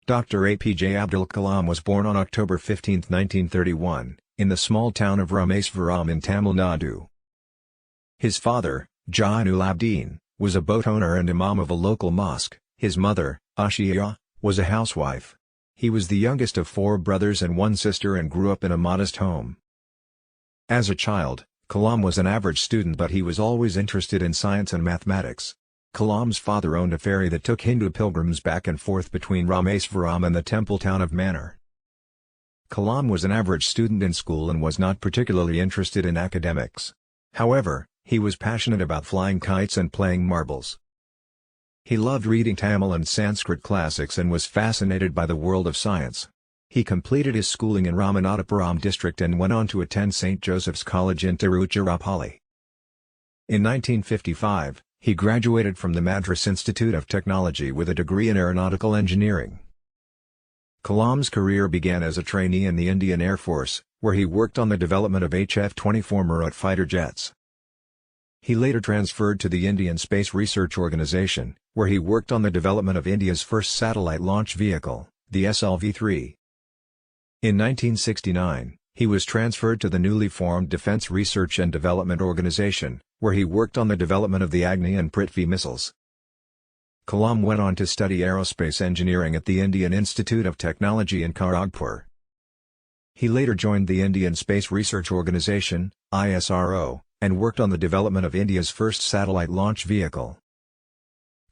Dr. APJ Abdul Kalam was born on October 15, 1931, in the small town of Ramesvaram in Tamil Nadu. His father, Jainul Abdin, was a boat owner and imam of a local mosque. His mother, Ashiya, was a housewife. He was the youngest of 4 brothers and 1 sister and grew up in a modest home. As a child, Kalam was an average student, but he was always interested in science and mathematics. Kalam's father owned a ferry that took Hindu pilgrims back and forth between Ramesvaram and the temple town of Mannar. Kalam was an average student in school and was not particularly interested in academics. However, he was passionate about flying kites and playing marbles. He loved reading Tamil and Sanskrit classics and was fascinated by the world of science. He completed his schooling in Ramanathapuram district and went on to attend St. Joseph's College in Tiruchirappalli. In 1955, he graduated from the Madras Institute of Technology with a degree in aeronautical engineering. Kalam's career began as a trainee in the Indian Air Force, where he worked on the development of HF-24 Marut fighter jets. He later transferred to the Indian Space Research Organisation, where he worked on the development of India's first satellite launch vehicle, the SLV-3. In 1969, he was transferred to the newly formed Defence Research and Development Organisation, where he worked on the development of the Agni and Prithvi missiles. Kalam went on to study aerospace engineering at the Indian Institute of Technology in Kharagpur. He later joined the Indian Space Research Organisation, ISRO, and worked on the development of India's first satellite launch vehicle.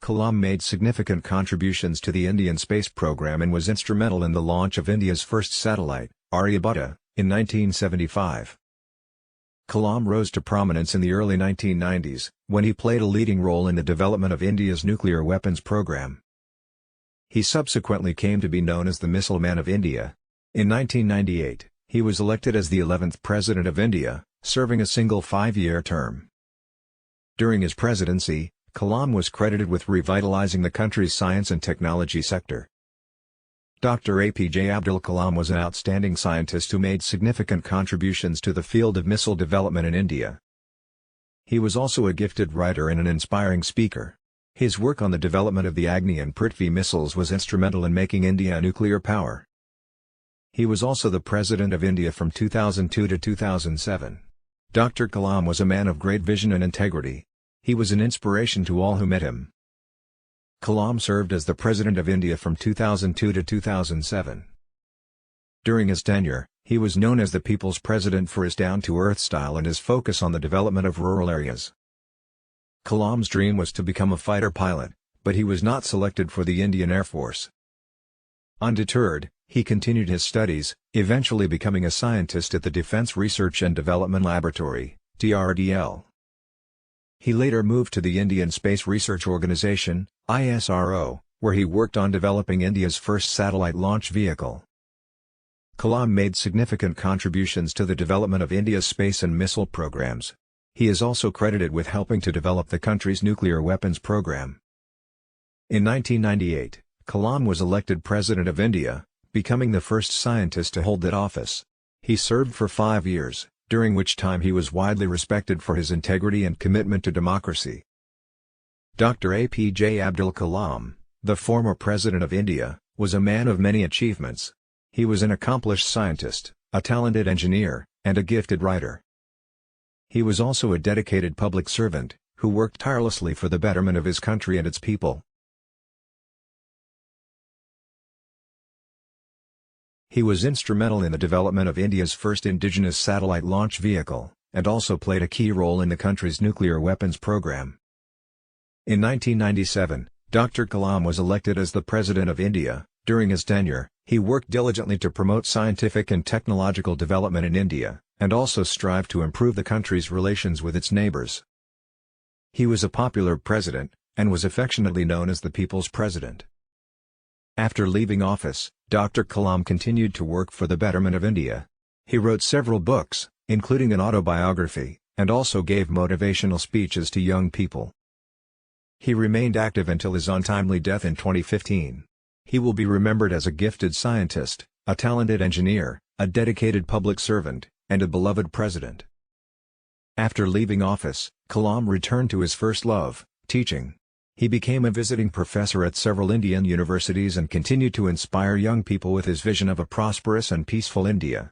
Kalam made significant contributions to the Indian space program and was instrumental in the launch of India's first satellite, Aryabhata, in 1975. Kalam rose to prominence in the early 1990s, when he played a leading role in the development of India's nuclear weapons program. He subsequently came to be known as the Missile Man of India. In 1998, he was elected as the 11th President of India, serving a single 5-year term. During his presidency, Kalam was credited with revitalizing the country's science and technology sector. Dr. APJ Abdul Kalam was an outstanding scientist who made significant contributions to the field of missile development in India. He was also a gifted writer and an inspiring speaker. His work on the development of the Agni and Prithvi missiles was instrumental in making India a nuclear power. He was also the President of India from 2002 to 2007. Dr. Kalam was a man of great vision and integrity. He was an inspiration to all who met him. Kalam served as the President of India from 2002 to 2007. During his tenure, he was known as the People's President for his down-to-earth style and his focus on the development of rural areas. Kalam's dream was to become a fighter pilot, but he was not selected for the Indian Air Force. Undeterred, he continued his studies, eventually becoming a scientist at the Defence Research and Development Laboratory, DRDL. He later moved to the Indian Space Research Organisation, ISRO, where he worked on developing India's first satellite launch vehicle. Kalam made significant contributions to the development of India's space and missile programs. He is also credited with helping to develop the country's nuclear weapons program. In 1998, Kalam was elected President of India, becoming the first scientist to hold that office. He served for 5 years, during which time he was widely respected for his integrity and commitment to democracy. Dr. APJ Abdul Kalam, the former President of India, was a man of many achievements. He was an accomplished scientist, a talented engineer, and a gifted writer. He was also a dedicated public servant, who worked tirelessly for the betterment of his country and its people. He was instrumental in the development of India's first indigenous satellite launch vehicle, and also played a key role in the country's nuclear weapons program. In 1997, Dr. Kalam was elected as the President of India. During his tenure, he worked diligently to promote scientific and technological development in India, and also strived to improve the country's relations with its neighbors. He was a popular president, and was affectionately known as the People's President. After leaving office, Dr. Kalam continued to work for the betterment of India. He wrote several books, including an autobiography, and also gave motivational speeches to young people. He remained active until his untimely death in 2015. He will be remembered as a gifted scientist, a talented engineer, a dedicated public servant, and a beloved president. After leaving office, Kalam returned to his first love, teaching. He became a visiting professor at several Indian universities and continued to inspire young people with his vision of a prosperous and peaceful India.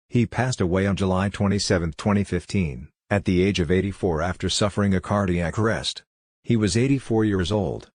He passed away on July 27, 2015, at the age of 84 after suffering a cardiac arrest. He was 84 years old.